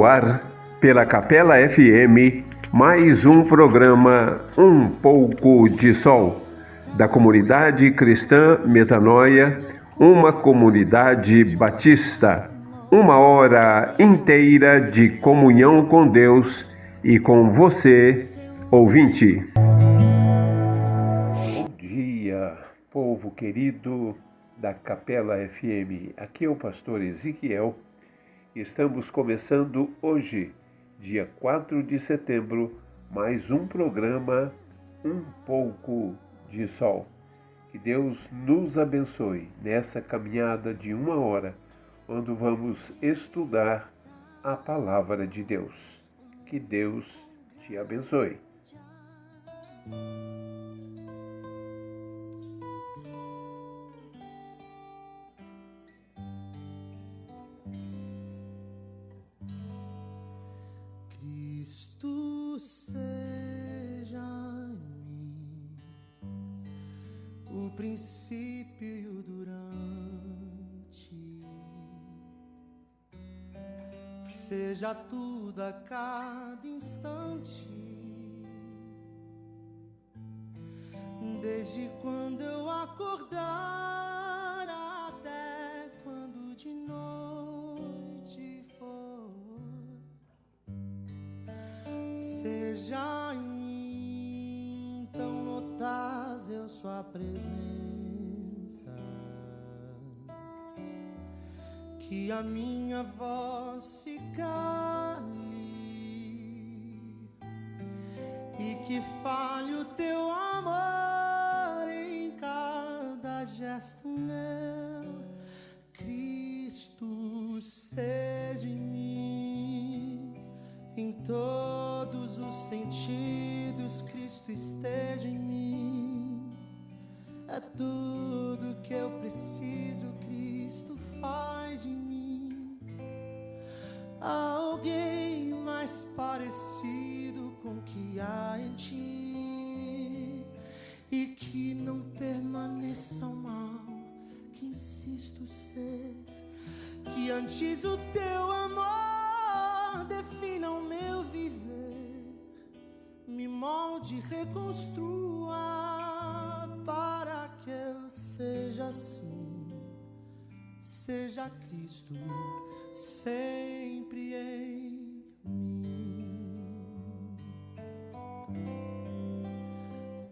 No ar, pela Capela FM, mais um programa Um Pouco de Sol, da comunidade cristã Metanoia, uma comunidade batista. Uma hora inteira de comunhão com Deus e com você, ouvinte. Bom dia, povo querido da Capela FM. Aqui é o pastor Ezequiel. Estamos começando hoje, dia 4 de setembro, mais um programa Um Pouco de Sol. Que Deus nos abençoe nessa caminhada de uma hora, quando vamos estudar a Palavra de Deus. Que Deus te abençoe. Cristo seja em mim o princípio e o durante, seja tudo a cada instante, desde quando eu acordar até quando de noite for. Seja em mim tão notável sua presença, que a minha voz se cale e que fale o teu amor em cada gesto meu. Cristo seja em mim, em todos os sentidos, Cristo esteja em mim. É tudo que eu preciso, Cristo faz de mim alguém mais parecido com o que há em ti, e que não permaneça o mal que insisto ser, que antes o teu amor defina o meu viver, me molde e reconstrua para que eu seja assim, seja Cristo sempre em mim.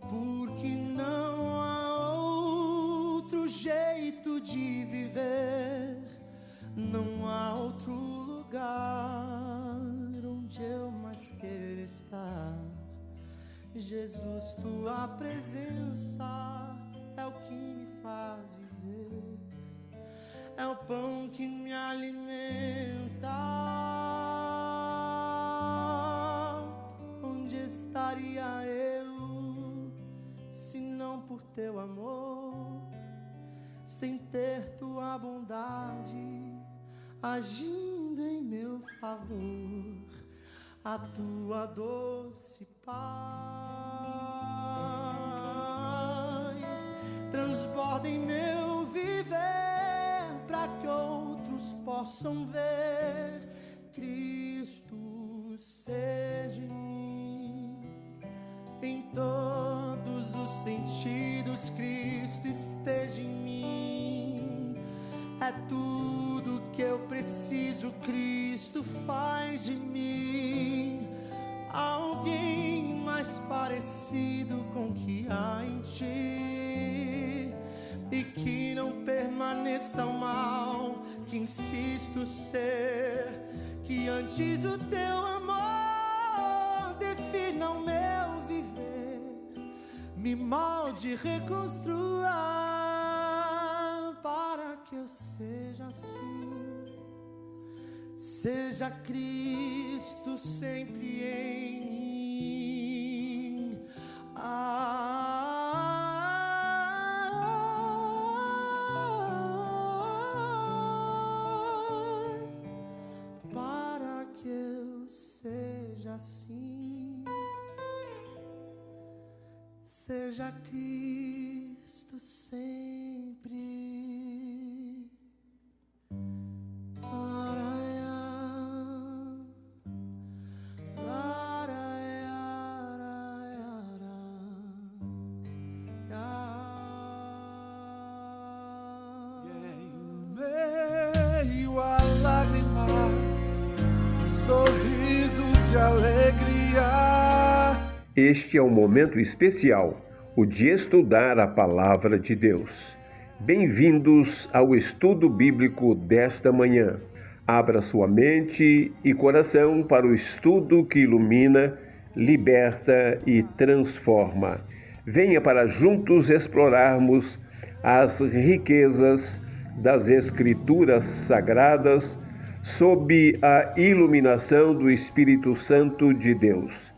Porque não há outro jeito de viver, não há outro lugar onde eu mais quero estar. Jesus, tua presença é o que me faz viver, é o pão que me alimenta. Onde estaria eu se não por teu amor, sem ter tua bondade agindo em meu favor, a tua doce paz transborda em meu viver, para que outros possam ver. Cristo seja em mim, em todos os sentidos, Cristo esteja em mim. É tudo que eu preciso, Cristo faz de mim alguém mais parecido com o que há em ti, e que não permaneça o mal que insisto ser, que antes o teu amor defina o meu viver, me molde e reconstrua para que eu seja assim, seja Cristo sempre em mim. Para que eu seja assim, seja Cristo sempre. 啊啦呀 paz e alegria. Este é um momento especial, o de estudar a Palavra de Deus. Bem-vindos ao estudo bíblico desta manhã. Abra sua mente e coração para o estudo que ilumina, liberta e transforma. Venha para juntos explorarmos as riquezas das Escrituras Sagradas sob a iluminação do Espírito Santo de Deus.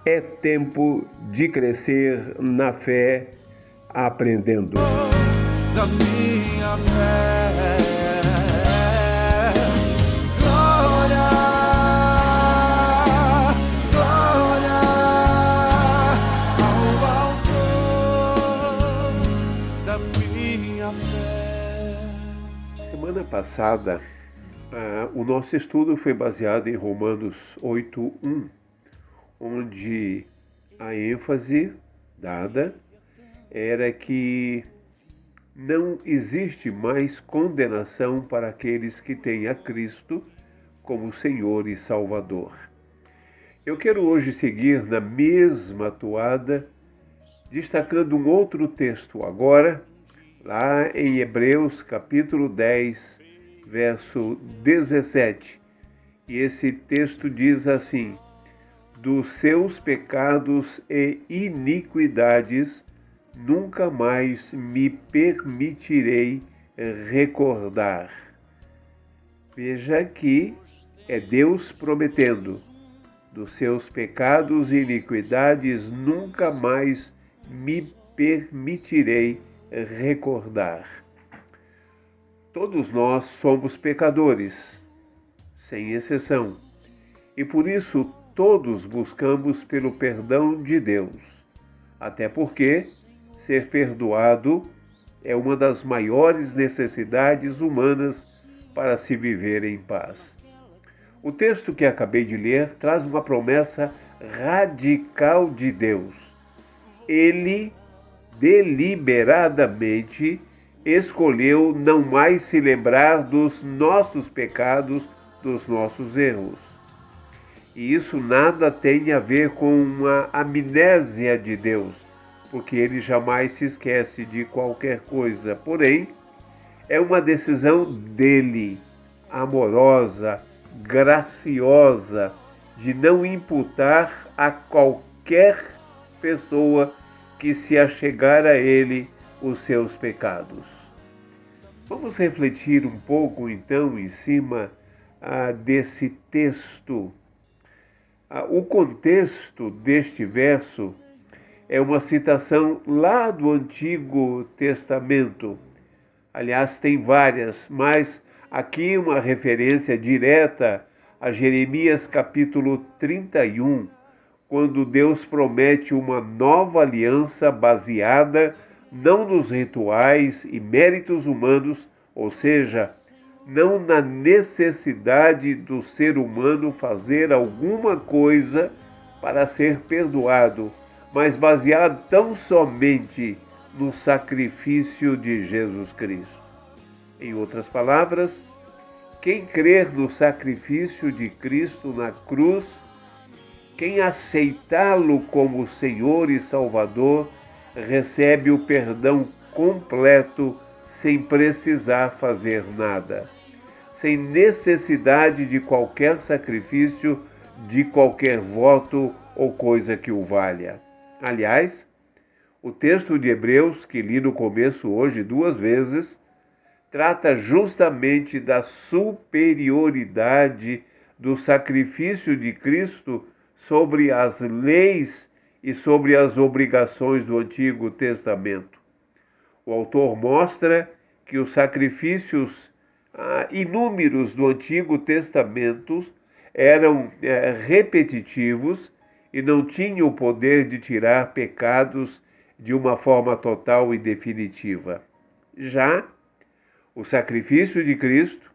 É tempo de crescer na fé, aprendendo. Da minha fé, glória, glória ao autor da minha fé. Semana passada, o nosso estudo foi baseado em Romanos 8:1, onde a ênfase dada era que não existe mais condenação para aqueles que têm a Cristo como Senhor e Salvador. Eu quero hoje seguir na mesma toada, destacando um outro texto agora, lá em Hebreus capítulo 10, verso 17. E esse texto diz assim: dos seus pecados e iniquidades nunca mais me permitirei recordar. Veja que é Deus prometendo: dos seus pecados e iniquidades nunca mais me permitirei recordar. Todos nós somos pecadores, sem exceção, e por isso todos buscamos pelo perdão de Deus, até porque ser perdoado é uma das maiores necessidades humanas para se viver em paz. O texto que acabei de ler traz uma promessa radical de Deus. Ele deliberadamente escolheu não mais se lembrar dos nossos pecados, dos nossos erros. E isso nada tem a ver com uma amnésia de Deus, porque ele jamais se esquece de qualquer coisa. Porém, é uma decisão dele, amorosa, graciosa, de não imputar a qualquer pessoa que se achegar a ele os seus pecados. Vamos refletir um pouco, então, em cima desse texto. O contexto deste verso é uma citação lá do Antigo Testamento. Aliás, tem várias, mas aqui uma referência direta a Jeremias capítulo 31, quando Deus promete uma nova aliança baseada não nos rituais e méritos humanos, ou seja, não na necessidade do ser humano fazer alguma coisa para ser perdoado, mas baseado tão somente no sacrifício de Jesus Cristo. Em outras palavras, quem crer no sacrifício de Cristo na cruz, quem aceitá-lo como Senhor e Salvador, recebe o perdão completo sem precisar fazer nada, sem necessidade de qualquer sacrifício, de qualquer voto ou coisa que o valha. Aliás, o texto de Hebreus, que li no começo hoje 2 vezes, trata justamente da superioridade do sacrifício de Cristo sobre as leis e sobre as obrigações do Antigo Testamento. O autor mostra que os sacrifícios inúmeros do Antigo Testamento eram repetitivos e não tinham o poder de tirar pecados de uma forma total e definitiva. Já o sacrifício de Cristo,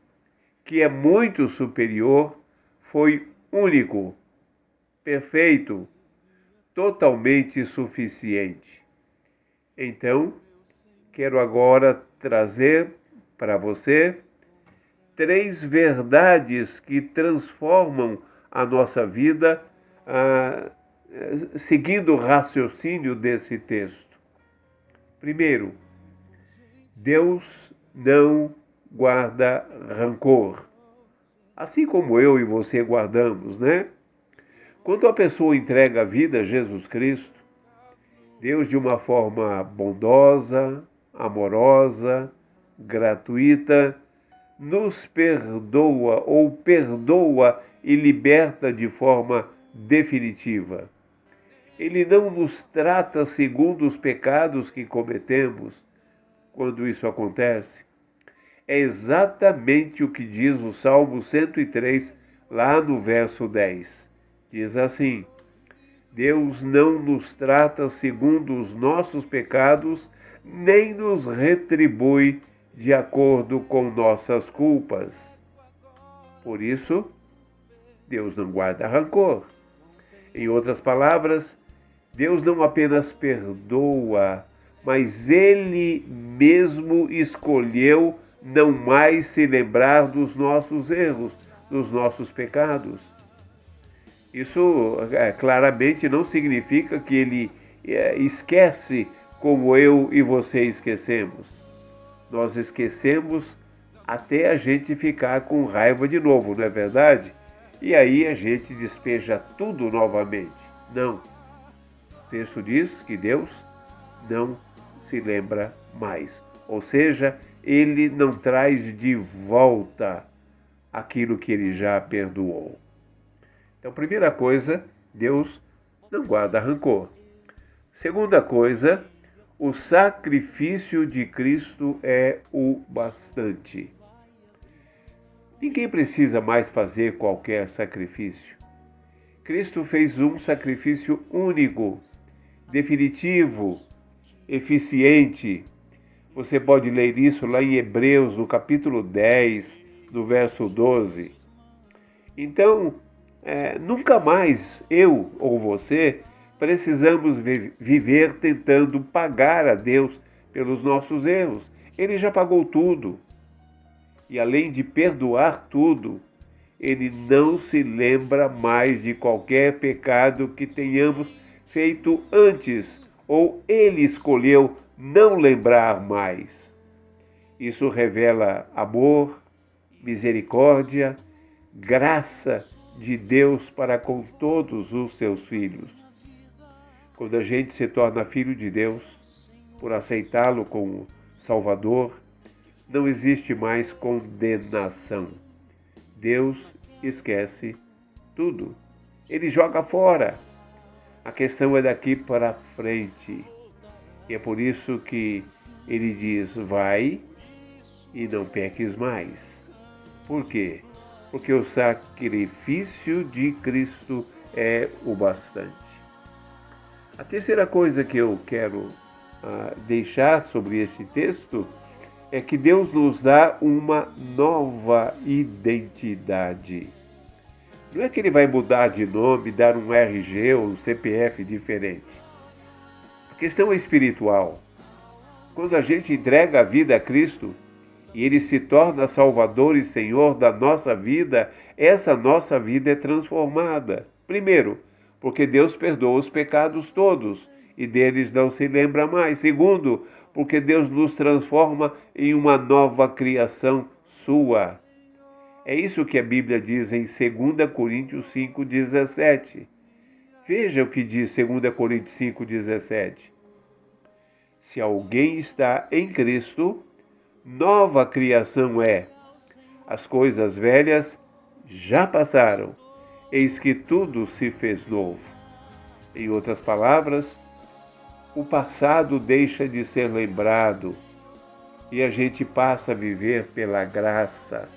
que é muito superior, foi único, perfeito, totalmente suficiente. Então, quero agora trazer para você 3 verdades que transformam a nossa vida seguindo o raciocínio desse texto. Primeiro, Deus não guarda rancor, assim como eu e você guardamos, né? Quando a pessoa entrega a vida a Jesus Cristo, Deus, de uma forma bondosa, amorosa, gratuita, nos perdoa ou perdoa e liberta de forma definitiva. Ele não nos trata segundo os pecados que cometemos quando isso acontece. É exatamente o que diz o Salmo 103, lá no verso 10. Diz assim: Deus não nos trata segundo os nossos pecados, nem nos retribui de acordo com nossas culpas. Por isso, Deus não guarda rancor. Em outras palavras, Deus não apenas perdoa, mas Ele mesmo escolheu não mais se lembrar dos nossos erros, dos nossos pecados. Isso claramente não significa que Ele esquece como eu e você esquecemos. Nós esquecemos até a gente ficar com raiva de novo, não é verdade? E aí a gente despeja tudo novamente. Não. O texto diz que Deus não se lembra mais. Ou seja, Ele não traz de volta aquilo que Ele já perdoou. Então, primeira coisa, Deus não guarda rancor. Segunda coisa, o sacrifício de Cristo é o bastante. Ninguém precisa mais fazer qualquer sacrifício. Cristo fez um sacrifício único, definitivo, eficiente. Você pode ler isso lá em Hebreus, no capítulo 10, no verso 12. Então, nunca mais eu ou você precisamos viver tentando pagar a Deus pelos nossos erros. Ele já pagou tudo. E além de perdoar tudo, Ele não se lembra mais de qualquer pecado que tenhamos feito antes, ou Ele escolheu não lembrar mais. Isso revela amor, misericórdia, graça de Deus para com todos os seus filhos. Quando a gente se torna filho de Deus, por aceitá-lo como Salvador, não existe mais condenação. Deus esquece tudo. Ele joga fora. A questão é daqui para frente. E é por isso que ele diz: vai e não peques mais. Por quê? Porque o sacrifício de Cristo é o bastante. A terceira coisa que eu quero deixar sobre este texto é que Deus nos dá uma nova identidade. Não é que Ele vai mudar de nome, dar um RG ou um CPF diferente. A questão é espiritual. Quando a gente entrega a vida a Cristo e Ele se torna Salvador e Senhor da nossa vida, essa nossa vida é transformada. Primeiro, porque Deus perdoa os pecados todos e deles não se lembra mais. Segundo, porque Deus nos transforma em uma nova criação sua. É isso que a Bíblia diz em 2 Coríntios 5,17. Veja o que diz 2 Coríntios 5,17. Se alguém está em Cristo, nova criação é. As coisas velhas já passaram, eis que tudo se fez novo. Em outras palavras, o passado deixa de ser lembrado e a gente passa a viver pela graça.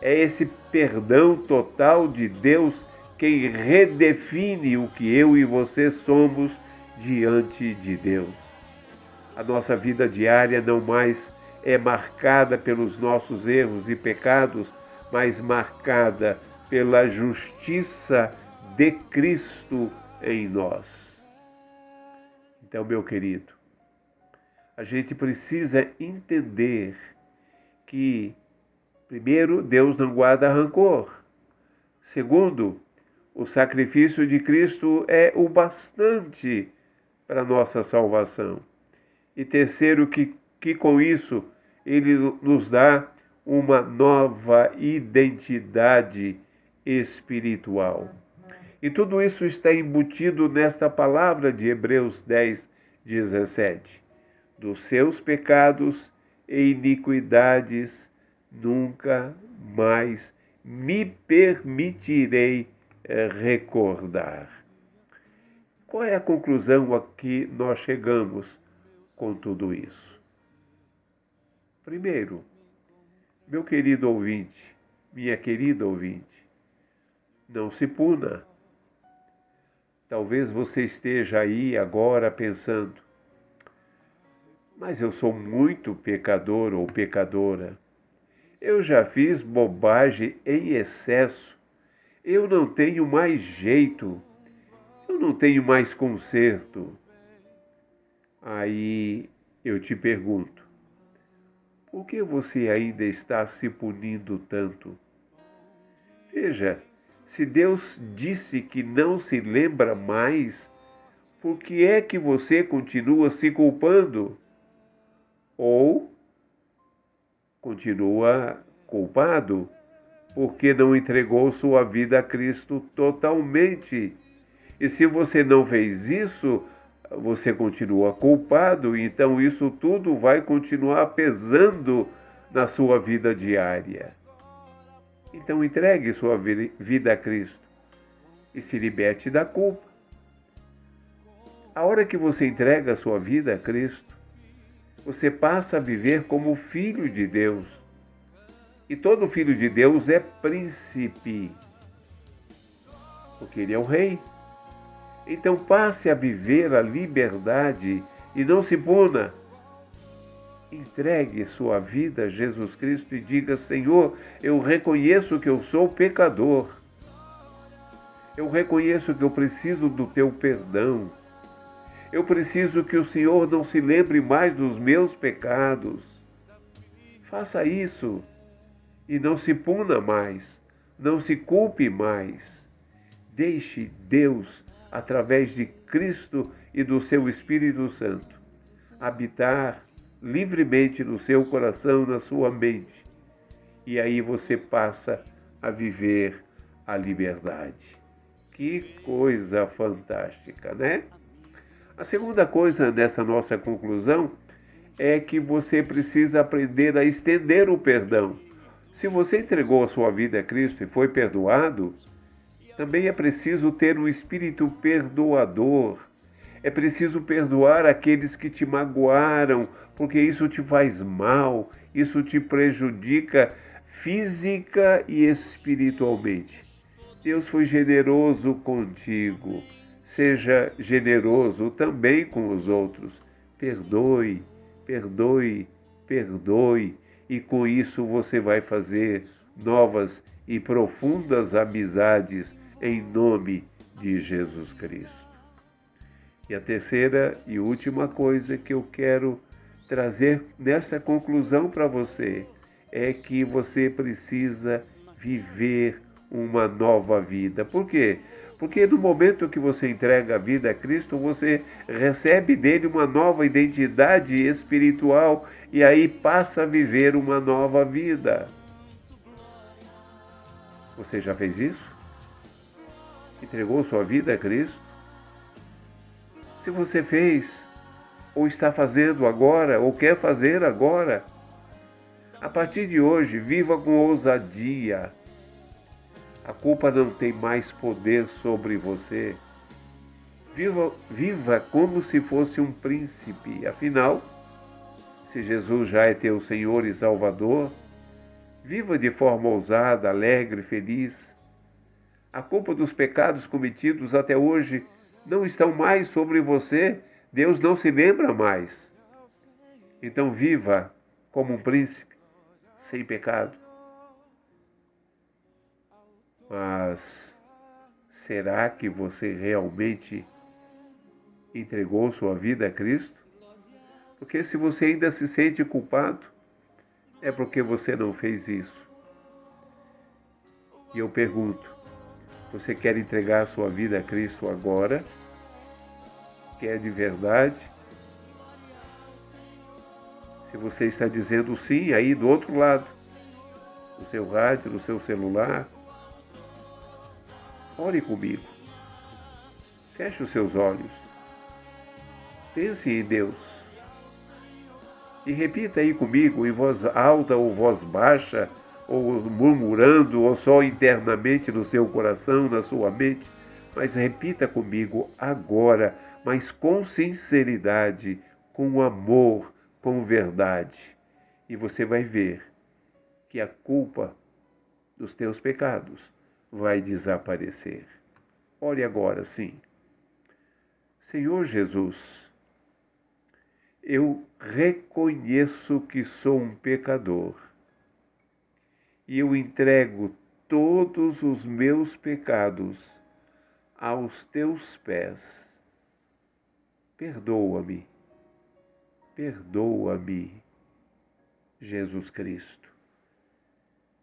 É esse perdão total de Deus quem redefine o que eu e você somos diante de Deus. A nossa vida diária não mais é marcada pelos nossos erros e pecados, mas marcada pela justiça de Cristo em nós. Então, meu querido, a gente precisa entender que, primeiro, Deus não guarda rancor. Segundo, O sacrifício de Cristo é o bastante para a nossa salvação. E terceiro, que com isso ele nos dá uma nova identidade espiritual. E tudo isso está embutido nesta palavra de Hebreus 10, 17. Dos seus pecados e iniquidades nunca mais me permitirei recordar. Qual é a conclusão a que nós chegamos com tudo isso? Primeiro, meu querido ouvinte, minha querida ouvinte, não se puna. Talvez você esteja aí agora pensando, mas eu sou muito pecador ou pecadora. Eu já fiz bobagem em excesso. Eu não tenho mais jeito. Eu não tenho mais conserto. Aí eu te pergunto, por que você ainda está se punindo tanto? Veja, se Deus disse que não se lembra mais, por que é que você continua se culpando? Ou continua culpado porque não entregou sua vida a Cristo totalmente? E se você não fez isso, você continua culpado, então isso tudo vai continuar pesando na sua vida diária. Então entregue sua vida a Cristo e se liberte da culpa. A hora que você entrega a sua vida a Cristo, você passa a viver como filho de Deus. E todo filho de Deus é príncipe, porque ele é o rei. Então passe a viver a liberdade e não se puna. Entregue sua vida a Jesus Cristo e diga: Senhor, eu reconheço que eu sou pecador. Eu reconheço que eu preciso do teu perdão. Eu preciso que o Senhor não se lembre mais dos meus pecados. Faça isso e não se puna mais, não se culpe mais. Deixe Deus, através de Cristo e do seu Espírito Santo, habitar livremente no seu coração, na sua mente. E aí você passa a viver a liberdade. Que coisa fantástica, né? A segunda coisa nessa nossa conclusão é que você precisa aprender a estender o perdão. Se você entregou a sua vida a Cristo e foi perdoado, também é preciso ter um espírito perdoador. É preciso perdoar aqueles que te magoaram, porque isso te faz mal, isso te prejudica física e espiritualmente. Deus foi generoso contigo. Seja generoso também com os outros. Perdoe, perdoe, perdoe. E com isso você vai fazer novas e profundas amizades em nome de Jesus Cristo. E a terceira e última coisa que eu quero trazer nessa conclusão para você é que você precisa viver uma nova vida. Por quê? Porque no momento que você entrega a vida a Cristo, você recebe dele uma nova identidade espiritual e aí passa a viver uma nova vida. Você já fez isso? Entregou sua vida a Cristo? Se você fez, ou está fazendo agora, ou quer fazer agora, a partir de hoje, viva com ousadia. A culpa não tem mais poder sobre você. Viva como se fosse um príncipe. Afinal, se Jesus já é teu Senhor e Salvador, viva de forma ousada, alegre, feliz. A culpa dos pecados cometidos até hoje não estão mais sobre você. Deus não se lembra mais. Então viva como um príncipe, sem pecado. Mas será que você realmente entregou sua vida a Cristo? Porque se você ainda se sente culpado, é porque você não fez isso. E eu pergunto, Você quer entregar a sua vida a Cristo agora? Quer de verdade? Se você está dizendo sim, aí do outro lado, no seu rádio, no seu celular, ore comigo. Feche os seus olhos. Pense em Deus. E repita aí comigo, em voz alta ou voz baixa, ou murmurando, ou só internamente no seu coração, na sua mente. Mas repita comigo agora, mas com sinceridade, com amor, com verdade. E você vai ver que a culpa dos teus pecados vai desaparecer. Ore agora, sim. Senhor Jesus, eu reconheço que sou um pecador e eu entrego todos os meus pecados aos teus pés. Perdoa-me, perdoa-me, Jesus Cristo.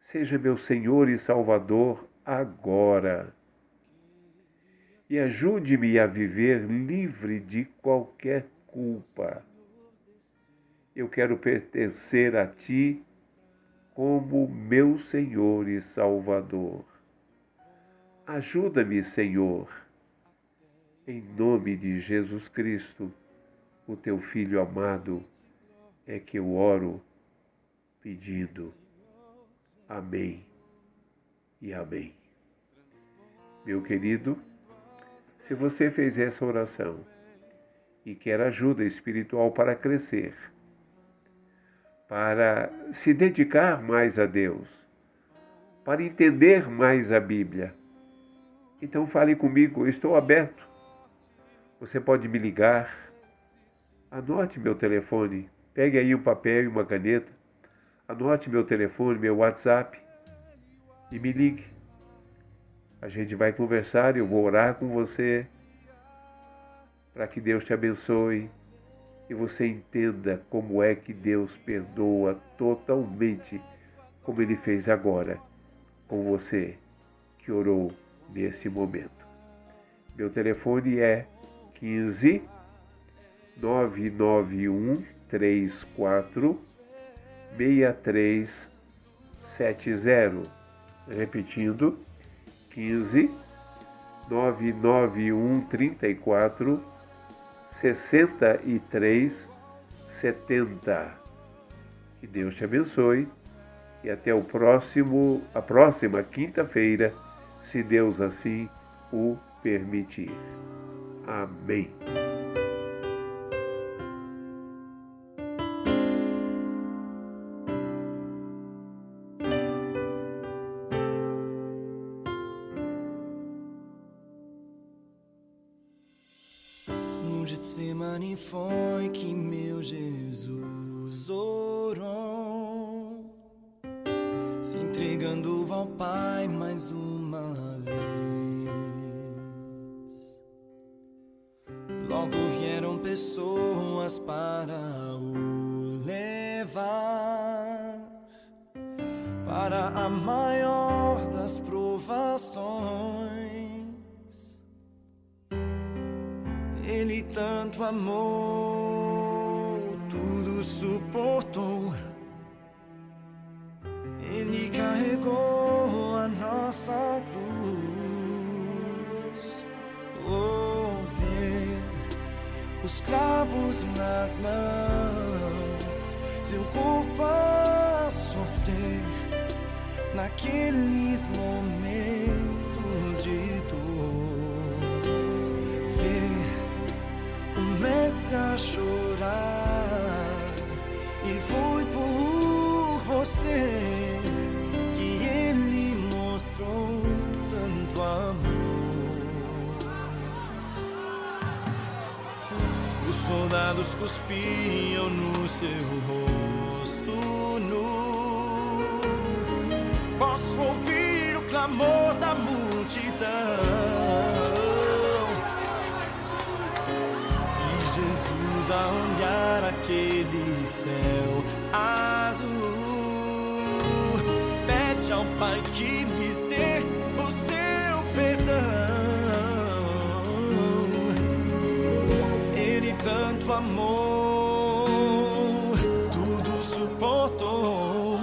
Seja meu Senhor e Salvador agora. E ajude-me a viver livre de qualquer culpa. Eu quero pertencer a Ti como meu Senhor e Salvador. Ajuda-me, Senhor, em nome de Jesus Cristo, o Teu Filho amado, é que eu oro pedindo. Amém e amém. Meu querido, se você fez essa oração e quer ajuda espiritual para crescer, para se dedicar mais a Deus, para entender mais a Bíblia, então fale comigo, eu estou aberto. Você pode me ligar, anote meu telefone, pegue aí um papel e uma caneta, anote meu telefone, meu WhatsApp e me ligue. A gente vai conversar, eu vou orar com você para que Deus te abençoe e você entenda como é que Deus perdoa totalmente, como Ele fez agora com você que orou nesse momento. Meu telefone é 15 991 34 6370. Repetindo, 15 991 34 6370. Que Deus te abençoe e até a próxima quinta-feira, se Deus assim o permitir. Amém. No Getsemane foi que meu Jesus orou, se entregando ao Pai mais uma vez. Logo vieram pessoas para o levar para a maior das provações. Ele tanto amou, tudo suportou. Ele carregou a nossa cruz. Oh, ver os cravos nas mãos, seu corpo a sofrer naqueles momentos de dor. Ver o mestre a chorar, e foi por você que ele mostrou tanto amor. Os soldados cuspiam no seu rosto nu. Posso ouvir o clamor da multidão. Jesus a olhar aquele céu azul, pede ao Pai que lhes dê o seu perdão. Ele tanto amou, tudo suportou.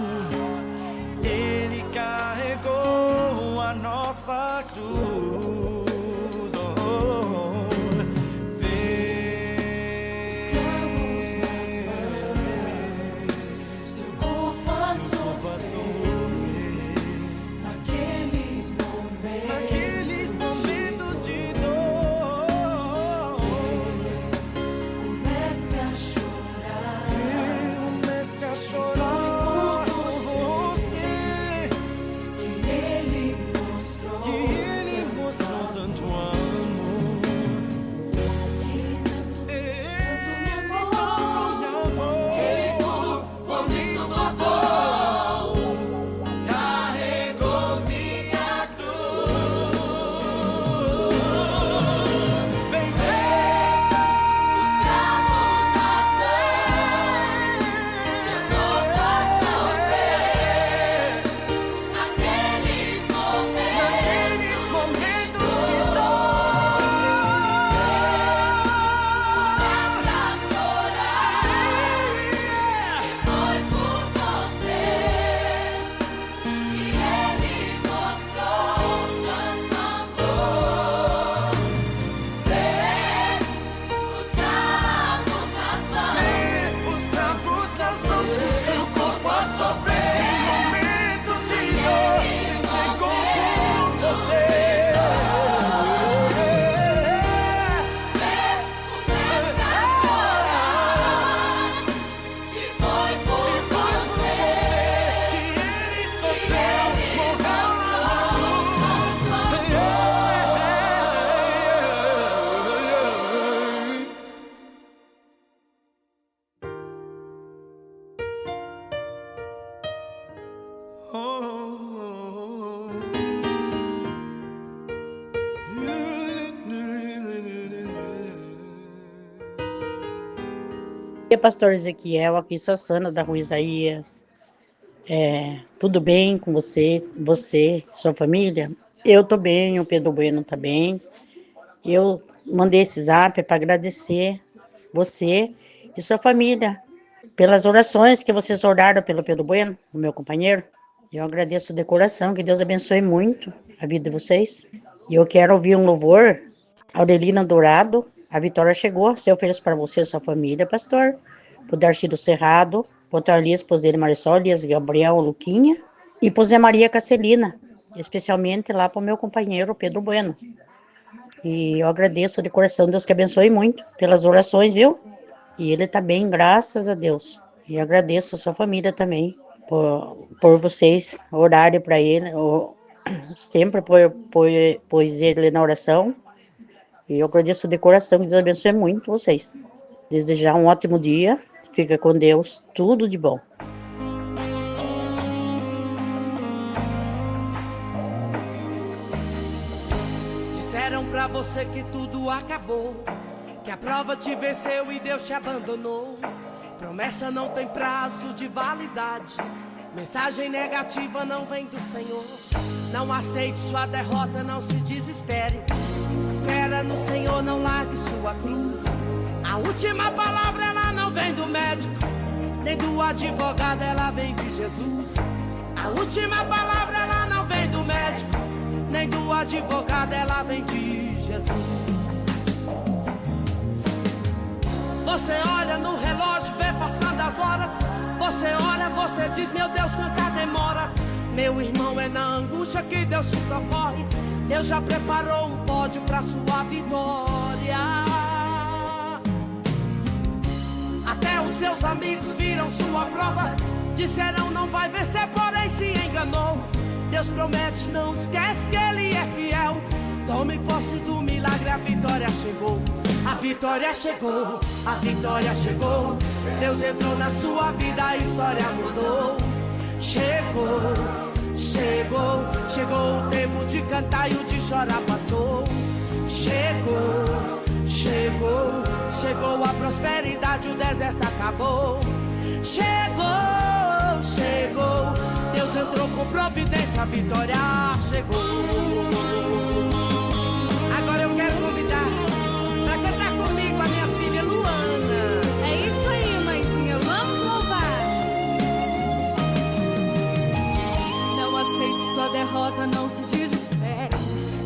Ele carregou a nossa cruz. Pastor Ezequiel, aqui sou a Sandra da Rua Isaías. Tudo bem com vocês? Você, sua família? Eu tô bem, o Pedro Bueno tá bem. Eu mandei esse zap para agradecer você e sua família pelas orações que vocês oraram pelo Pedro Bueno, o meu companheiro. Eu agradeço de coração, que Deus abençoe muito a vida de vocês. E eu quero ouvir um louvor, Aurelina Dourado, A Vitória Chegou. Se eu ofereço para você e sua família, pastor, pro Darcy do Cerrado, pro Elias, pro Zé Marisol, Elias Gabriel, Luquinha, e pro Zé Maria Casselina, especialmente lá pro meu companheiro Pedro Bueno. E eu agradeço de coração, Deus que abençoe muito pelas orações, viu? E ele tá bem, graças a Deus. E agradeço a sua família também, por vocês orarem para ele, sempre pôs ele na oração. E eu agradeço de coração, que Deus abençoe muito vocês. Desejar um ótimo dia, fica com Deus, tudo de bom. Disseram pra você que tudo acabou, que a prova te venceu e Deus te abandonou. Promessa não tem prazo de validade, mensagem negativa não vem do Senhor. Não aceite sua derrota, não se desespere. Espera no Senhor, não largue sua cruz. A última palavra ela não vem do médico, nem do advogado, ela vem de Jesus. A última palavra ela não vem do médico, nem do advogado, ela vem de Jesus. Você olha no relógio, vê passando as horas. Você ora, você diz, meu Deus, quanta demora. Meu irmão, é na angústia que Deus te socorre. Deus já preparou um pódio pra sua vitória. Até os seus amigos viram sua prova, disseram não vai vencer, porém se enganou. Deus promete, não esquece que Ele é fiel. Tome posse do milagre, a vitória chegou. A vitória chegou, a vitória chegou. Deus entrou na sua vida, a história mudou. Chegou, chegou, chegou o tempo de cantar e o de chorar passou. Chegou, chegou, chegou a prosperidade, o deserto acabou. Chegou, chegou, Deus entrou com providência, a vitória chegou. derrota, não se desespere.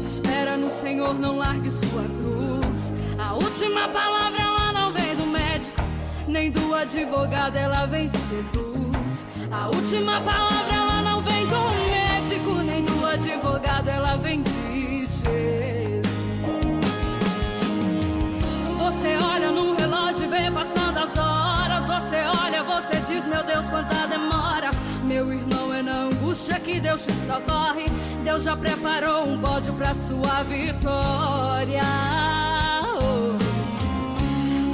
Espera no Senhor, não largue sua cruz. A última palavra, ela não vem do médico, nem do advogado, ela vem de Jesus. A última palavra, ela não vem do médico, nem do advogado, ela vem de Jesus. Você olha no relógio e vê passando as horas. Você olha, você diz, meu Deus, quanta demora. Meu irmão, é na angústia que Deus te socorre. Deus já preparou um pódio pra sua vitória.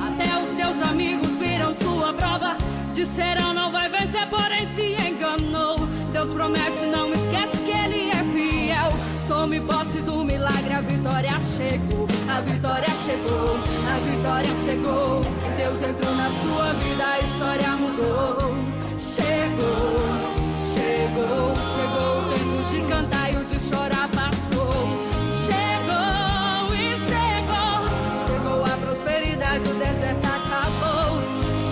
Até os seus amigos viram sua prova, disseram não vai vencer, porém se enganou. Deus promete, não esquece que Ele é fiel. Tome posse do milagre, a vitória chegou. A vitória chegou, a vitória chegou. Deus entrou na sua vida, a história mudou. Chegou, chegou, chegou. O tempo de cantar e o de chorar passou. Chegou e chegou, chegou a prosperidade, o deserto acabou.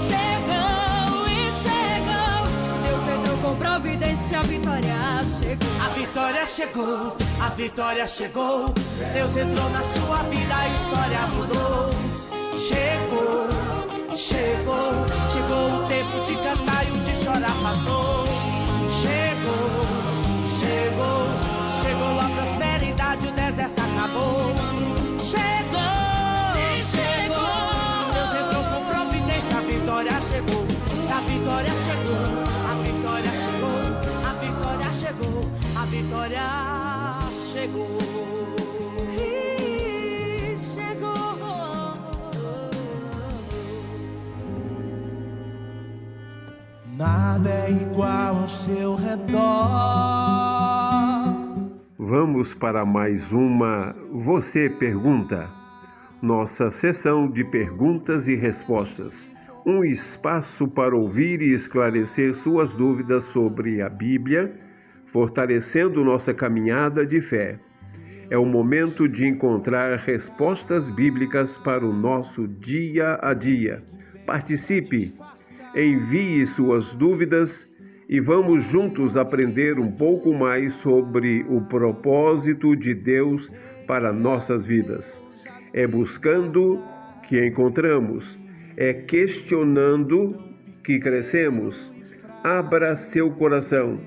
Chegou e chegou, Deus entrou com providência, a vitória chegou. A vitória chegou, a vitória chegou. Deus entrou na sua vida, a história mudou. Chegou, chegou, chegou o tempo de cantar e o de chorar passou. Chegou, chegou, chegou a prosperidade, o deserto acabou. Chegou, chegou, Deus entrou com providência, a vitória chegou. A vitória chegou, a vitória chegou, a vitória chegou, a vitória chegou. Nada é igual ao seu redor. Vamos para mais uma Você Pergunta, nossa sessão de perguntas e respostas. Um espaço para ouvir e esclarecer suas dúvidas sobre a Bíblia, fortalecendo nossa caminhada de fé. É o momento de encontrar respostas bíblicas para o nosso dia a dia. Participe! Envie suas dúvidas e vamos juntos aprender um pouco mais sobre o propósito de Deus para nossas vidas. É buscando que encontramos, é questionando que crescemos. Abra seu coração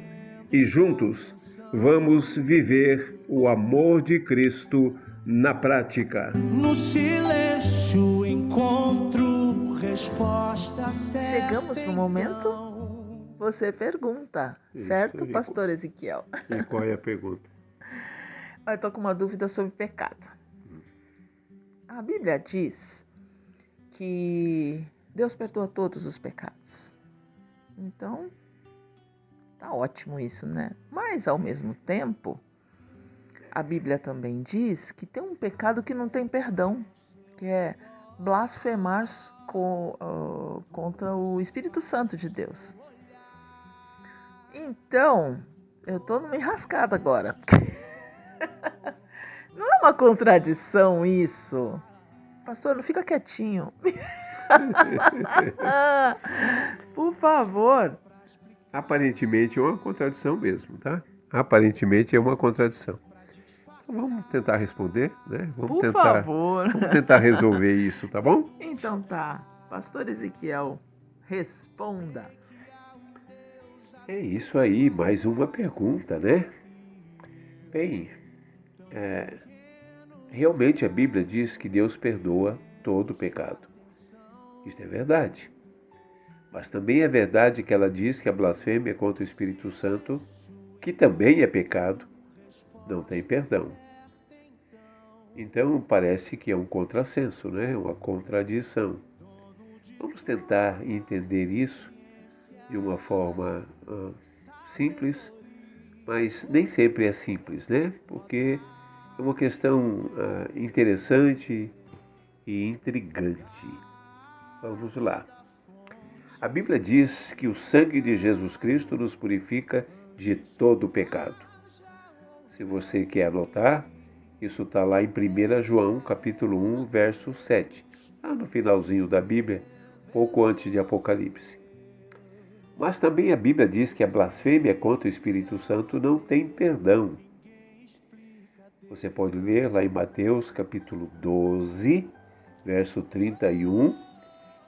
e juntos vamos viver o amor de Cristo na prática. No silêncio encontro resposta certa. Chegamos no momento Você Pergunta, certo, pastor Ezequiel? E qual é a pergunta? Eu estou com uma dúvida sobre pecado. A Bíblia diz que Deus perdoa todos os pecados. Então, tá ótimo isso, né? Mas, ao mesmo tempo, a Bíblia também diz que tem um pecado que não tem perdão, que é blasfemar contra o Espírito Santo de Deus. Então, eu estou numa enrascada agora. Não é uma contradição isso? Pastor, não fica quietinho. Por favor. Aparentemente é uma contradição mesmo, tá? Aparentemente é uma contradição. Então vamos tentar responder, né? Por favor. Vamos tentar resolver isso, tá bom? Então tá. Pastor Ezequiel, responda. É isso aí, mais uma pergunta, né? Bem, realmente a Bíblia diz que Deus perdoa todo pecado. Isso é verdade. Mas também é verdade que ela diz que a blasfêmia contra o Espírito Santo, que também é pecado, não tem perdão. Então parece que é um contrassenso, né? Uma contradição. Vamos tentar entender isso de uma forma simples, mas nem sempre é simples, né? Porque é uma questão interessante e intrigante. Vamos lá. A Bíblia diz que o sangue de Jesus Cristo nos purifica de todo pecado. Se você quer anotar, isso está lá em 1 João, capítulo 1, verso 7. Lá no finalzinho da Bíblia, pouco antes de Apocalipse. Mas também a Bíblia diz que a blasfêmia contra o Espírito Santo não tem perdão. Você pode ler lá em Mateus capítulo 12, verso 31,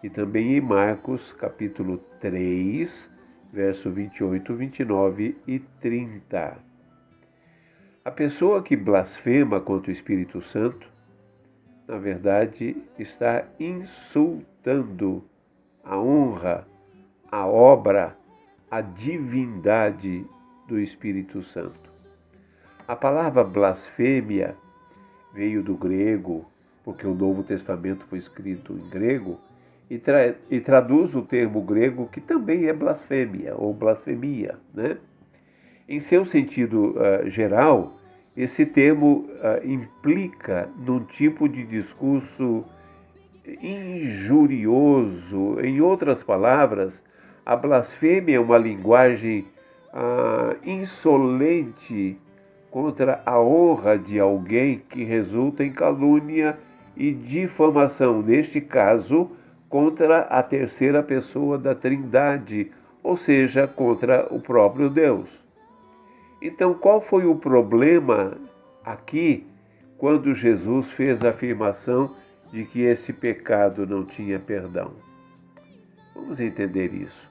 e também em Marcos capítulo 3, verso 28, 29 e 30. A pessoa que blasfema contra o Espírito Santo, na verdade, está insultando a honra, a obra, a divindade do Espírito Santo. A palavra blasfêmia veio do grego, porque o Novo Testamento foi escrito em grego, e traduz o termo grego que também é blasfêmia ou blasfemia, né? Em seu sentido geral, esse termo implica num tipo de discurso injurioso. Em outras palavras, a blasfêmia é uma linguagem insolente contra a honra de alguém que resulta em calúnia e difamação, neste caso, contra a terceira pessoa da Trindade, ou seja, contra o próprio Deus. Então, qual foi o problema aqui quando Jesus fez a afirmação de que esse pecado não tinha perdão? Vamos entender isso.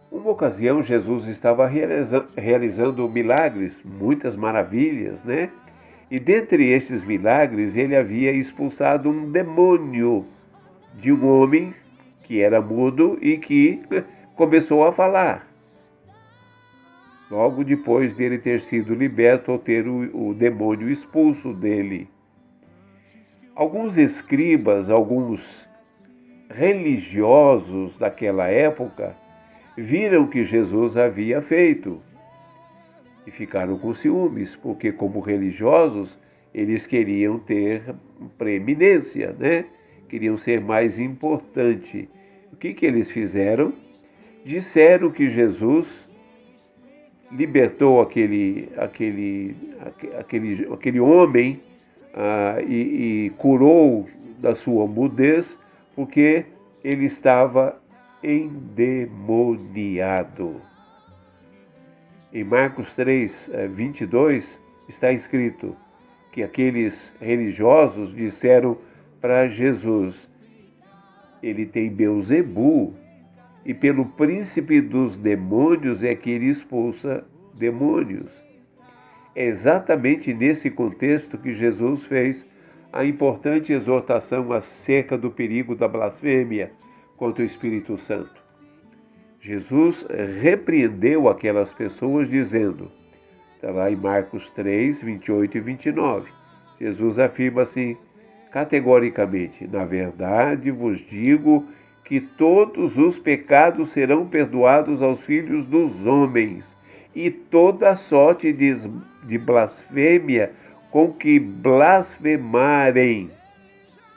Uma ocasião, Jesus estava realizando milagres, muitas maravilhas, né? E dentre estes milagres, ele havia expulsado um demônio de um homem que era mudo e que começou a falar. Logo depois dele ter sido liberto ou ter o demônio expulso dele. Alguns escribas, alguns religiosos daquela época, viram o que Jesus havia feito e ficaram com ciúmes, porque como religiosos, eles queriam ter preeminência, né? Queriam ser mais importante. O que eles fizeram? Disseram que Jesus libertou aquele homem e curou da sua mudez, porque ele estava endemoniado. Em Marcos 3, 22, está escrito que aqueles religiosos disseram para Jesus: ele tem Beelzebu, e pelo príncipe dos demônios é que ele expulsa demônios. É exatamente nesse contexto que Jesus fez a importante exortação acerca do perigo da blasfêmia contra o Espírito Santo. Jesus repreendeu aquelas pessoas dizendo, está lá em Marcos 3, 28 e 29, Jesus afirma assim, categoricamente: na verdade vos digo que todos os pecados serão perdoados aos filhos dos homens, e toda a sorte de blasfêmia com que blasfemarem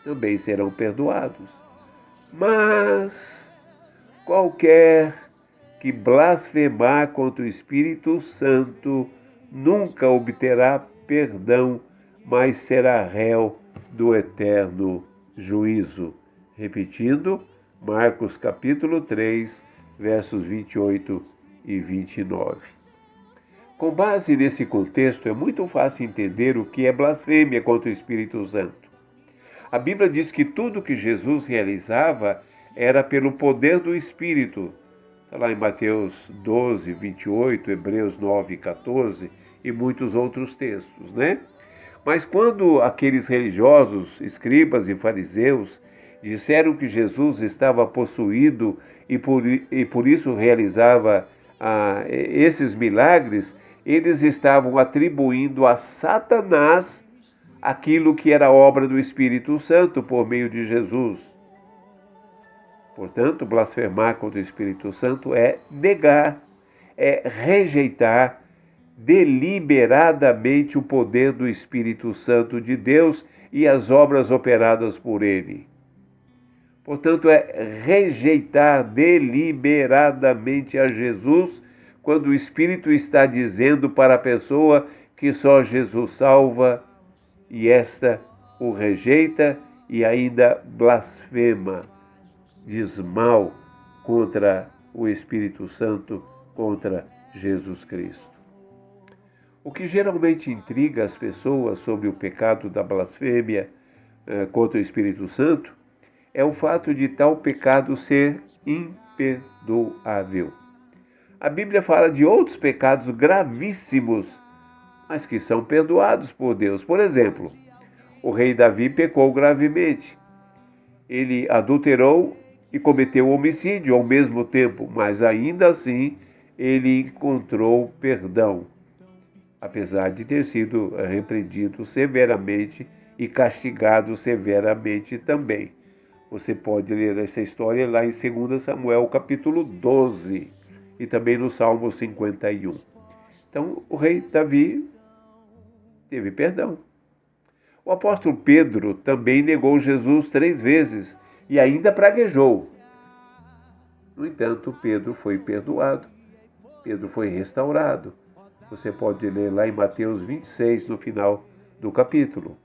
também serão perdoados. Mas qualquer que blasfemar contra o Espírito Santo nunca obterá perdão, mas será réu do eterno juízo. Repetindo, Marcos capítulo 3, versos 28 e 29. Com base nesse contexto, é muito fácil entender o que é blasfêmia contra o Espírito Santo. A Bíblia diz que tudo que Jesus realizava era pelo poder do Espírito. Está lá em Mateus 12, 28, Hebreus 9, 14 e muitos outros textos, né? Mas quando aqueles religiosos, escribas e fariseus, disseram que Jesus estava possuído e por isso realizava esses milagres, eles estavam atribuindo a Satanás aquilo que era obra do Espírito Santo por meio de Jesus. Portanto, blasfemar contra o Espírito Santo é negar, é rejeitar deliberadamente o poder do Espírito Santo de Deus e as obras operadas por ele. Portanto, é rejeitar deliberadamente a Jesus quando o Espírito está dizendo para a pessoa que só Jesus salva e esta o rejeita e ainda blasfema, diz mal contra o Espírito Santo contra Jesus Cristo. O que geralmente intriga as pessoas sobre o pecado da blasfêmia contra o Espírito Santo é o fato de tal pecado ser imperdoável. A Bíblia fala de outros pecados gravíssimos, mas que são perdoados por Deus. Por exemplo, o rei Davi pecou gravemente. Ele adulterou e cometeu homicídio ao mesmo tempo, mas ainda assim ele encontrou perdão, apesar de ter sido repreendido severamente e castigado severamente também. Você pode ler essa história lá em 2 Samuel, capítulo 12, e também no Salmo 51. Então, o rei Davi teve perdão. O apóstolo Pedro também negou Jesus 3 vezes e ainda praguejou. No entanto, Pedro foi perdoado. Pedro foi restaurado. Você pode ler lá em Mateus 26, no final do capítulo.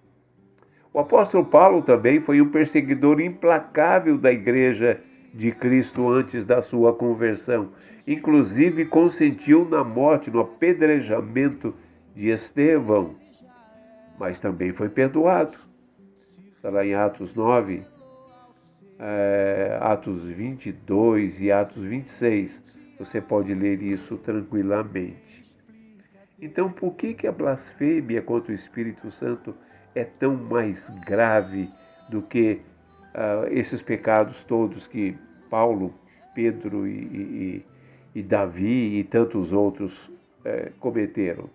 O apóstolo Paulo também foi um perseguidor implacável da igreja de Cristo antes da sua conversão. Inclusive consentiu na morte, no apedrejamento de Estevão. Mas também foi perdoado. Está lá em Atos 9, Atos 22 e Atos 26. Você pode ler isso tranquilamente. Então, por que a blasfêmia contra o Espírito Santo é tão mais grave do que esses pecados todos que Paulo, Pedro e Davi e tantos outros cometeram?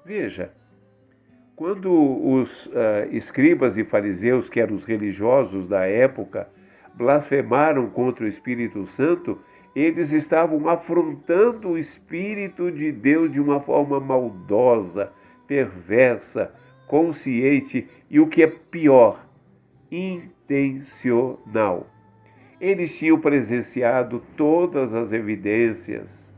Veja, quando os escribas e fariseus, que eram os religiosos da época, blasfemaram contra o Espírito Santo, eles estavam afrontando o Espírito de Deus de uma forma maldosa, perversa, consciente e, o que é pior, intencional. Eles tinham presenciado todas as evidências,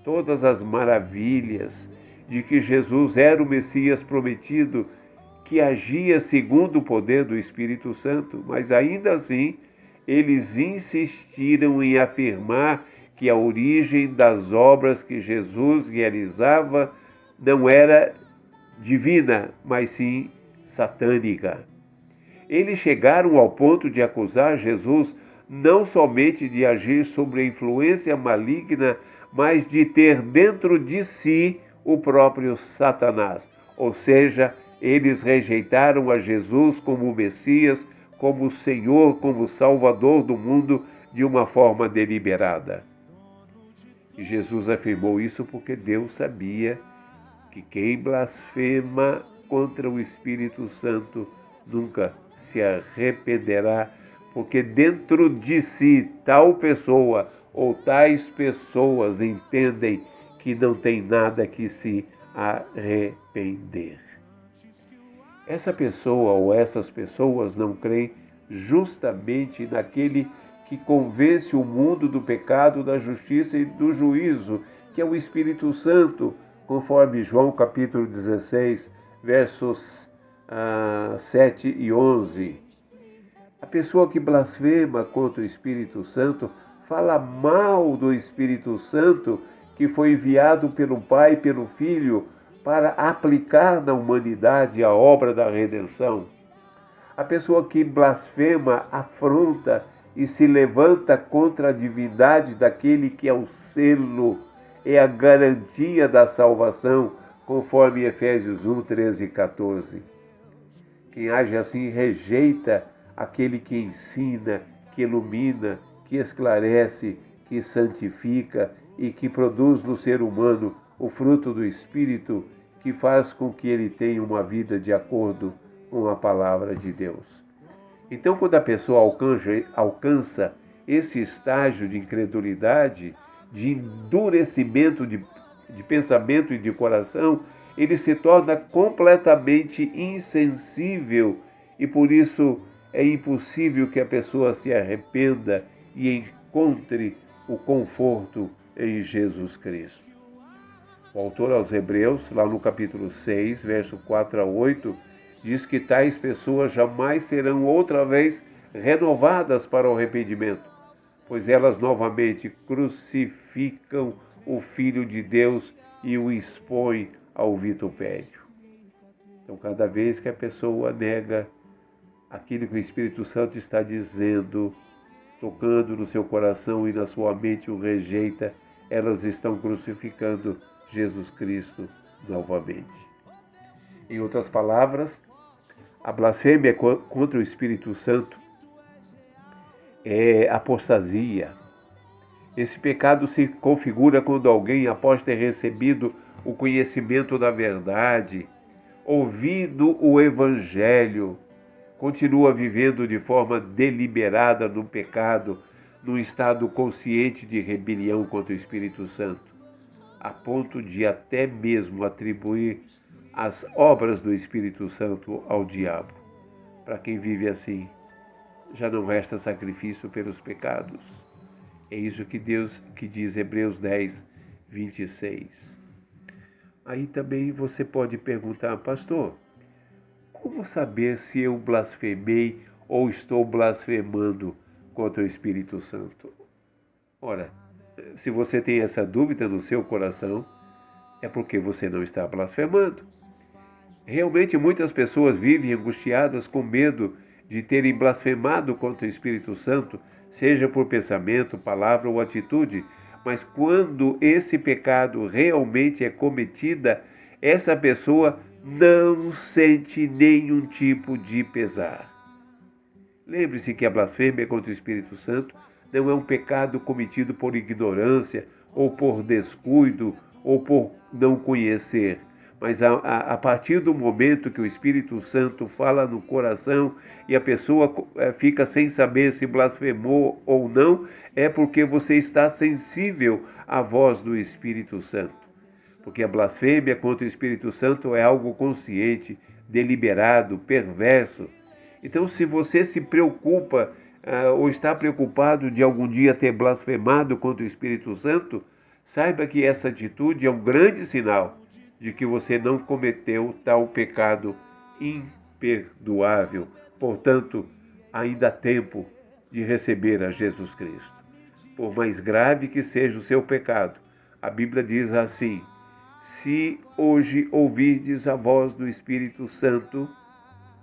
todas as maravilhas de que Jesus era o Messias prometido, que agia segundo o poder do Espírito Santo, mas ainda assim eles insistiram em afirmar que a origem das obras que Jesus realizava não era divina, mas sim satânica. Eles chegaram ao ponto de acusar Jesus não somente de agir sob a influência maligna, mas de ter dentro de si o próprio Satanás. Ou seja, eles rejeitaram a Jesus como o Messias, como o Senhor, como o Salvador do mundo, de uma forma deliberada. E Jesus afirmou isso porque Deus sabia que quem blasfema contra o Espírito Santo nunca se arrependerá, porque dentro de si tal pessoa ou tais pessoas entendem que não tem nada que se arrepender. Essa pessoa ou essas pessoas não creem justamente naquele que convence o mundo do pecado, da justiça e do juízo, que é o Espírito Santo, conforme João capítulo 16, versos 7 e 11. A pessoa que blasfema contra o Espírito Santo fala mal do Espírito Santo, que foi enviado pelo Pai e pelo Filho para aplicar na humanidade a obra da redenção. A pessoa que blasfema, afronta e se levanta contra a divindade daquele que é o selo, é a garantia da salvação, conforme Efésios 1, 13 e 14. Quem age assim rejeita aquele que ensina, que ilumina, que esclarece, que santifica e que produz no ser humano o fruto do Espírito, que faz com que ele tenha uma vida de acordo com a palavra de Deus. Então, quando a pessoa alcança esse estágio de incredulidade, de endurecimento de pensamento e de coração, ele se torna completamente insensível e por isso é impossível que a pessoa se arrependa e encontre o conforto em Jesus Cristo. O autor aos Hebreus, lá no capítulo 6, verso 4 a 8, diz que tais pessoas jamais serão outra vez renovadas para o arrependimento, pois elas novamente crucificam o Filho de Deus e o expõem ao vitupério. Então, cada vez que a pessoa nega aquilo que o Espírito Santo está dizendo, tocando no seu coração e na sua mente o rejeita, elas estão crucificando Jesus Cristo novamente. Em outras palavras, a blasfêmia contra o Espírito Santo é apostasia. Esse pecado se configura quando alguém, após ter recebido o conhecimento da verdade, ouvido o Evangelho, continua vivendo de forma deliberada no pecado, num estado consciente de rebelião contra o Espírito Santo, a ponto de até mesmo atribuir as obras do Espírito Santo ao diabo. Para quem vive assim, já não resta sacrifício pelos pecados. É isso que diz Hebreus 10, 26. Aí também você pode perguntar, pastor, como saber se eu blasfemei ou estou blasfemando contra o Espírito Santo? Ora, se você tem essa dúvida no seu coração, é porque você não está blasfemando. Realmente muitas pessoas vivem angustiadas com medo de terem blasfemado contra o Espírito Santo, seja por pensamento, palavra ou atitude, mas quando esse pecado realmente é cometida, essa pessoa não sente nenhum tipo de pesar. Lembre-se que a blasfêmia contra o Espírito Santo não é um pecado cometido por ignorância, ou por descuido, ou por não conhecer. Mas a partir do momento que o Espírito Santo fala no coração e a pessoa fica sem saber se blasfemou ou não, é porque você está sensível à voz do Espírito Santo. Porque a blasfêmia contra o Espírito Santo é algo consciente, deliberado, perverso. Então, se você se preocupa ou está preocupado de algum dia ter blasfemado contra o Espírito Santo, saiba que essa atitude é um grande sinal de que você não cometeu tal pecado imperdoável. Portanto, ainda há tempo de receber a Jesus Cristo. Por mais grave que seja o seu pecado, a Bíblia diz assim: se hoje ouvirdes a voz do Espírito Santo,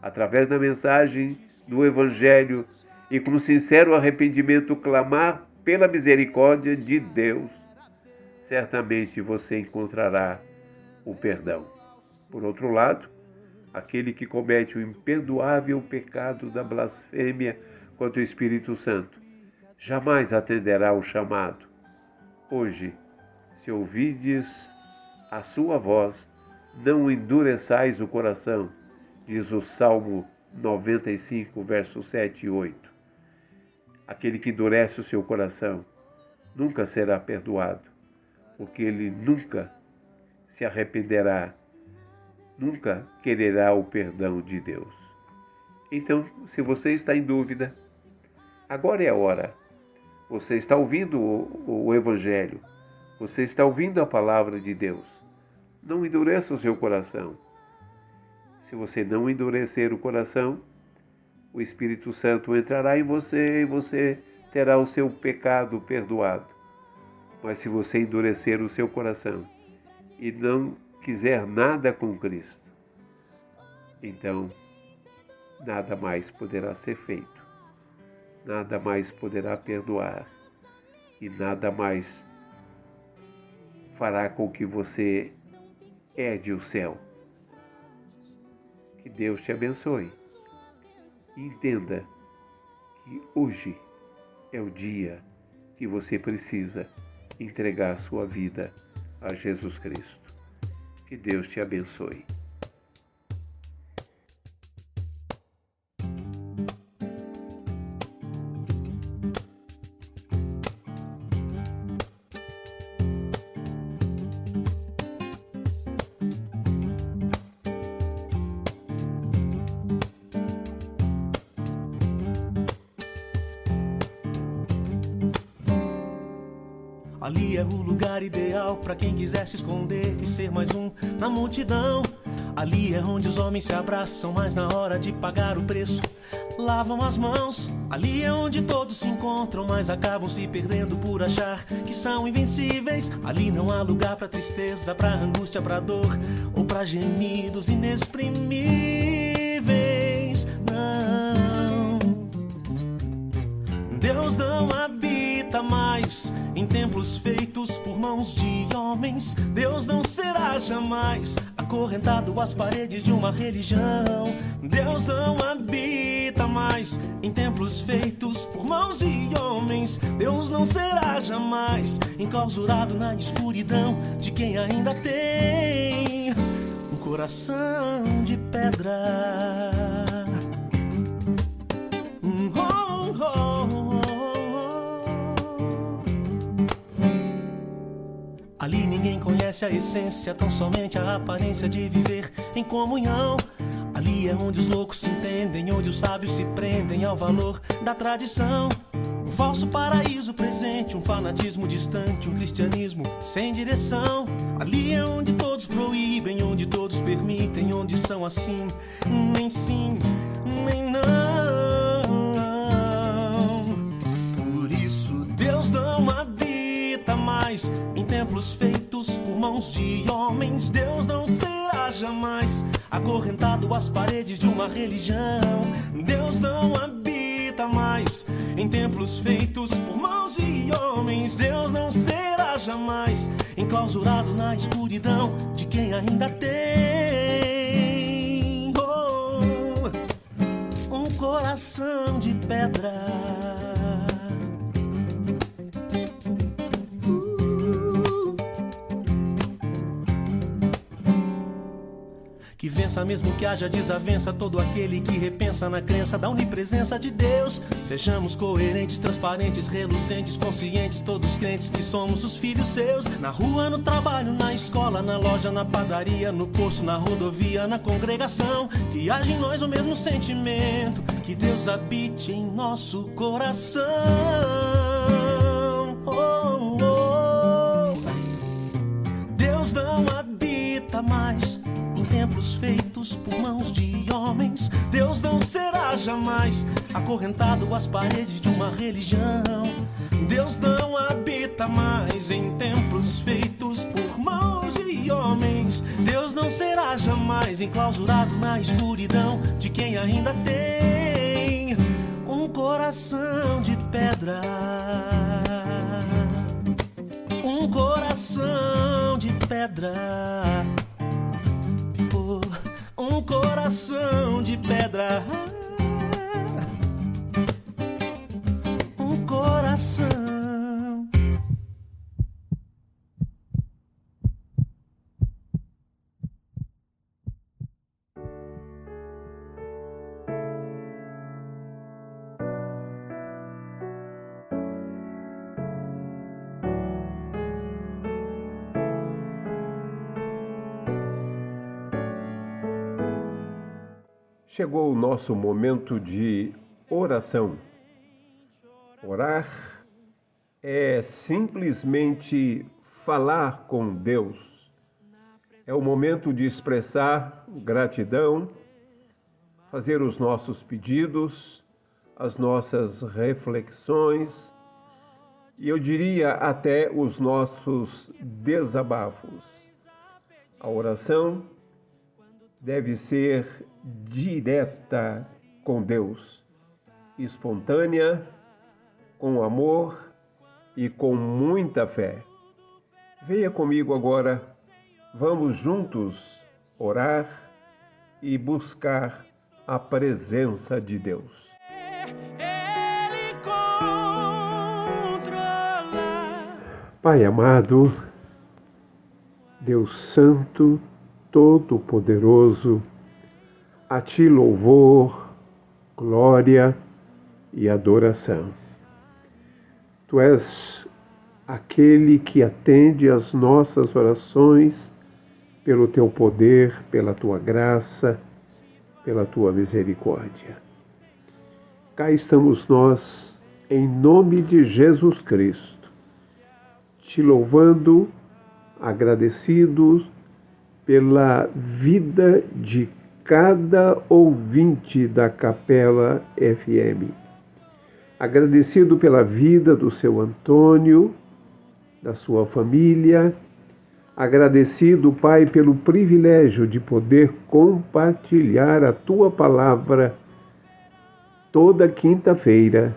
através da mensagem do Evangelho, e com sincero arrependimento clamar pela misericórdia de Deus, certamente você encontrará o perdão. Por outro lado, aquele que comete o imperdoável pecado da blasfêmia contra o Espírito Santo jamais atenderá ao chamado. Hoje, se ouvides a sua voz, não endureçais o coração, diz o Salmo 95, versos 7 e 8. Aquele que endurece o seu coração nunca será perdoado, porque ele nunca se arrependerá, nunca quererá o perdão de Deus. Então, se você está em dúvida, agora é a hora. Você está ouvindo o Evangelho, você está ouvindo a palavra de Deus. Não endureça o seu coração. Se você não endurecer o coração, o Espírito Santo entrará em você e você terá o seu pecado perdoado. Mas se você endurecer o seu coração e não quiser nada com Cristo, então nada mais poderá ser feito, nada mais poderá perdoar e nada mais fará com que você herde o céu. Que Deus te abençoe. Entenda que hoje é o dia que você precisa entregar sua vida a Jesus Cristo. Que Deus te abençoe. Ali é o lugar ideal para quem quiser se esconder e ser mais um na multidão. Ali é onde os homens se abraçam, mas na hora de pagar o preço, lavam as mãos. Ali é onde todos se encontram, mas acabam se perdendo por achar que são invencíveis. Ali não há lugar pra tristeza, pra angústia, pra dor ou pra gemidos inexprimíveis. Não, Deus não habita mais em templos feitos por mãos de homens. Deus não será jamais acorrentado às paredes de uma religião. Deus não habita mais em templos feitos por mãos de homens. Deus não será jamais enclausurado na escuridão de quem ainda tem um coração de pedra. Ali ninguém conhece a essência, tão somente a aparência de viver em comunhão. Ali é onde os loucos se entendem, onde os sábios se prendem ao valor da tradição. Um falso paraíso presente, um fanatismo distante, um cristianismo sem direção. Ali é onde todos proíbem, onde todos permitem, onde são assim, nem sim, nem não. Por isso Deus não habita mais em templos feitos por mãos de homens. Deus não será jamais acorrentado às paredes de uma religião. Deus não habita mais em templos feitos por mãos de homens. Deus não será jamais enclausurado na escuridão de quem ainda tem um coração de pedra. Que vença mesmo que haja desavença todo aquele que repensa na crença da onipresença de Deus. Sejamos coerentes, transparentes, reluzentes, conscientes, todos crentes que somos os filhos seus. Na rua, no trabalho, na escola, na loja, na padaria, no poço, na rodovia, na congregação. Que haja em nós o mesmo sentimento, que Deus habite em nosso coração. Oh, oh. Deus não habita mais em templos feitos por mãos de homens. Deus não será jamais acorrentado às paredes de uma religião. Deus não habita mais em templos feitos por mãos de homens. Deus não será jamais enclausurado na escuridão de quem ainda tem um coração de pedra. Um coração de pedra. Um coração de pedra. Um coração. Chegou o nosso momento de oração. Orar é simplesmente falar com Deus. É o momento de expressar gratidão, fazer os nossos pedidos, as nossas reflexões e eu diria até os nossos desabafos. A oração deve ser direta com Deus, espontânea, com amor e com muita fé. Venha comigo agora, vamos juntos orar e buscar a presença de Deus. Ele controla. Pai amado, Deus Santo, Todo-Poderoso, a Ti louvor, glória e adoração. Tu és aquele que atende às nossas orações pelo Teu poder, pela Tua graça, pela Tua misericórdia. Cá estamos nós, em nome de Jesus Cristo, Te louvando, agradecidos pela vida de cada ouvinte da Capela FM. agradecido pela vida do seu Antônio, da sua família, agradecido, Pai, pelo privilégio de poder compartilhar a Tua palavra toda quinta-feira,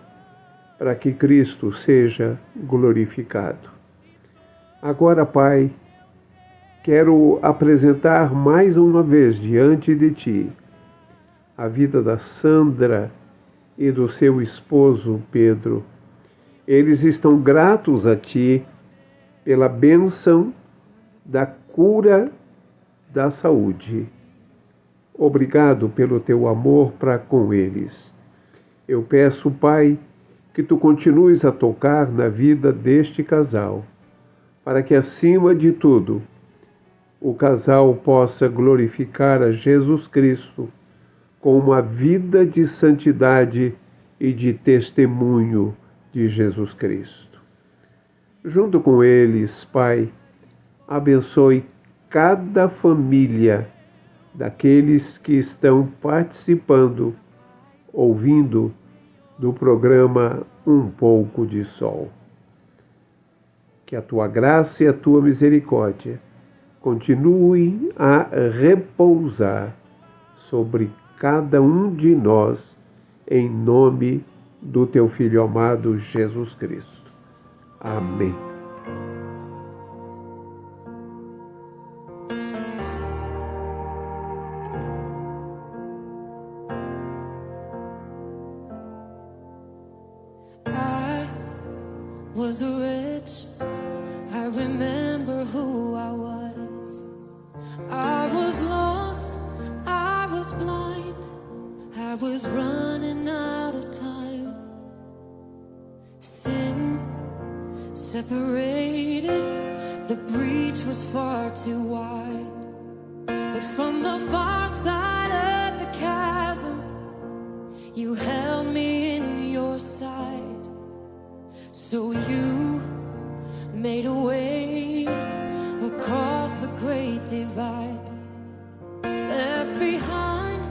para que Cristo seja glorificado. Agora, Pai, quero apresentar mais uma vez diante de Ti a vida da Sandra e do seu esposo Pedro. Eles estão gratos a Ti pela bênção da cura da saúde. Obrigado pelo Teu amor para com eles. Eu peço, Pai, que Tu continues a tocar na vida deste casal, para que, acima de tudo, o casal possa glorificar a Jesus Cristo com uma vida de santidade e de testemunho de Jesus Cristo. Junto com eles, Pai, abençoe cada família daqueles que estão participando, ouvindo do programa Um Pouco de Sol. Que a Tua graça e a Tua misericórdia continuem a repousar sobre cada um de nós, em nome do Teu Filho amado Jesus Cristo. Amém. Was rich, I remember who I was. I was lost, I was blind, I was running out of time. Sin separated, the breach was far too wide. But from the far side of the chasm, you held me in your sight. So you made a way across the great divide, left behind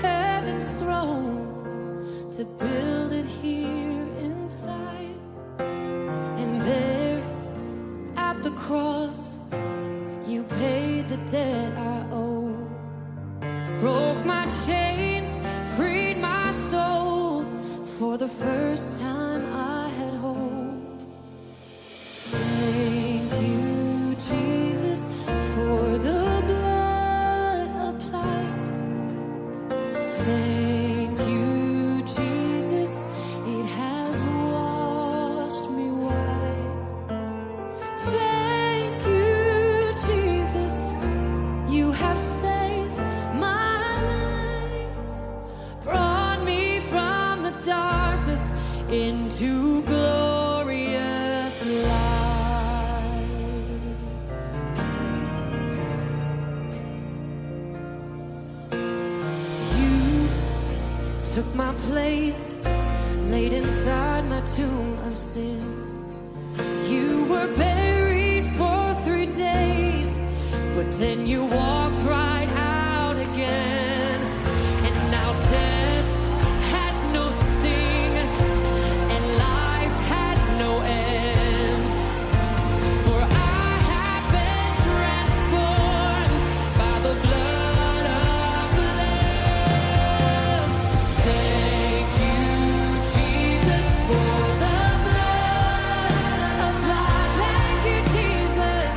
heaven's throne to build it here inside. And there at the cross, you paid the debt I owe, broke my chains, freed my soul. For the first time I had hope. Thank you, Jesus, for the blood applied. Thank you, Jesus, it has washed me white. Thank you, Jesus, you have saved my life, brought me from the darkness into glorious light. Took my place, laid inside my tomb of sin. You were buried for 3 days, but then you walked right out again. And now death has no sting, and life has no end. For I have been transformed by the blood of the Lamb. Thank you, Jesus, for the blood applied. Thank you, Jesus.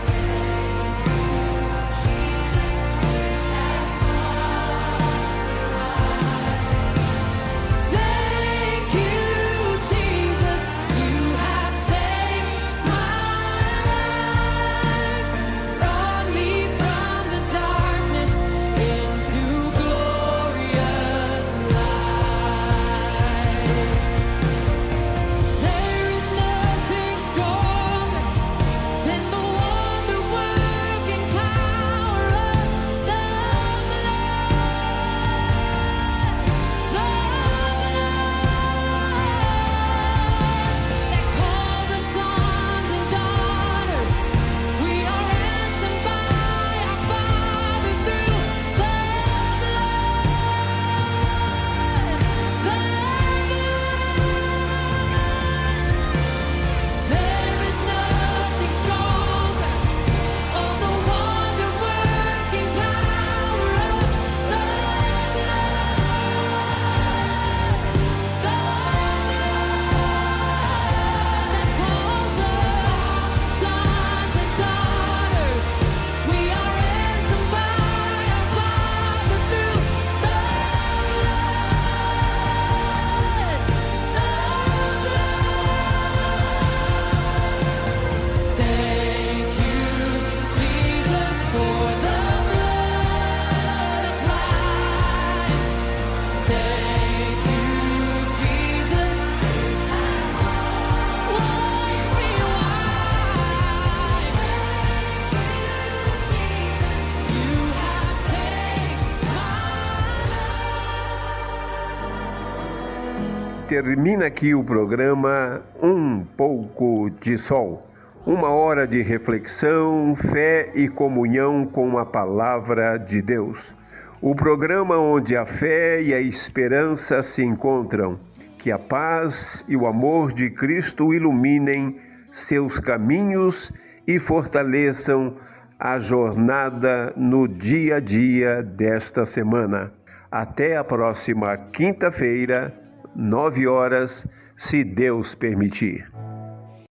termina aqui o programa Um Pouco de Sol. 1 hora de reflexão, fé e comunhão com a Palavra de Deus. O programa onde a fé e a esperança se encontram. Que a paz e o amor de Cristo iluminem seus caminhos e fortaleçam a jornada no dia a dia desta semana. Até a próxima quinta-feira, 9 horas, se Deus permitir.